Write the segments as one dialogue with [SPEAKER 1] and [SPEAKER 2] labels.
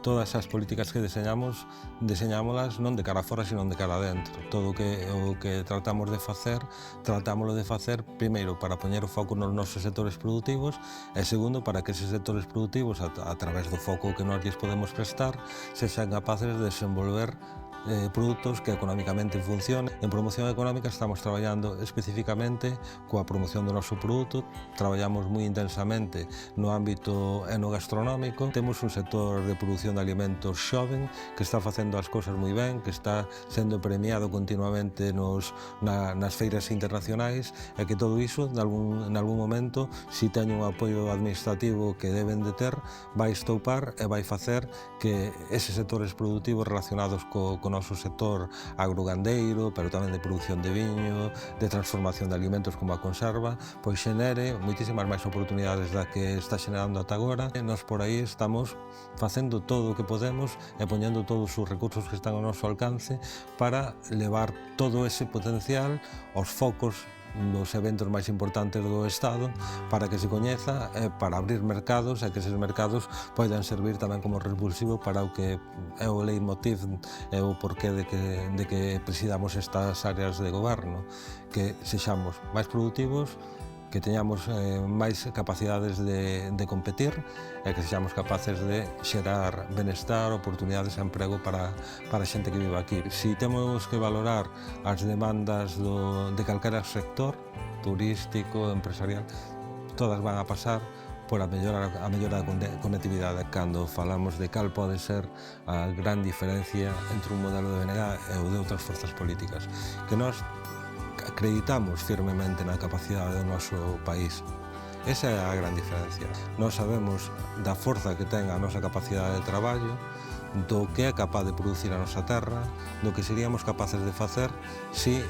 [SPEAKER 1] todas as políticas que deseñámolas non de cara a fora, sino de cara a dentro. Todo o que tratamos de facer, tratámoslo de facer, primeiro, para poñer o foco nos nosos sectores productivos e, segundo, para que eses sectores productivos, a través do foco que nós lles podemos prestar, sexan capaces de desenvolver produtos que económicamente funcionen. En promoción económica estamos traballando especificamente coa promoción do noso produto, traballamos moi intensamente no ámbito enogastronómico, temos un sector de produción de alimentos xoven que está facendo as cousas moi ben, que está sendo premiado continuamente nas feiras internacionais e que todo iso, en algún momento, si teñen un apoio administrativo que deben de ter, vai estoupar e vai facer que eses sectores productivos relacionados co noso sector agrogandeiro, pero tamén de produción de viño, de transformación de alimentos como a conserva, pois xenere moitísimas máis oportunidades da que está xenerando ata agora. E nós por aí estamos facendo todo o que podemos e poñendo todos os recursos que están ao noso alcance para levar todo ese potencial aos focos dos eventos máis importantes do Estado para que se coñeza e para abrir mercados e que eses mercados poidan servir tamén como revulsivo para o que é o leitmotiv e o porqué de que presidamos estas áreas de goberno, que sexamos máis productivos, que teñamos máis capacidades de competir e que sexamos capaces de xerar benestar, oportunidades e emprego para a xente que vive aquí. Si temos que valorar as demandas de calquera sector, turístico, empresarial, todas van a pasar por a mellora da conectividade. Cando falamos de cal pode ser a gran diferencia entre un modelo de BNG e o de outras forzas políticas, que nós acreditamos firmemente na capacidade do noso país. Esa é a gran diferencia. Nós sabemos da forza que ten a nosa capacidade de traballo, do que é capaz de producir a nosa terra, do que seríamos capaces de facer se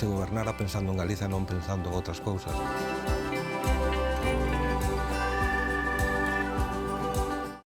[SPEAKER 1] gobernara pensando en Galicia e non pensando en outras cousas.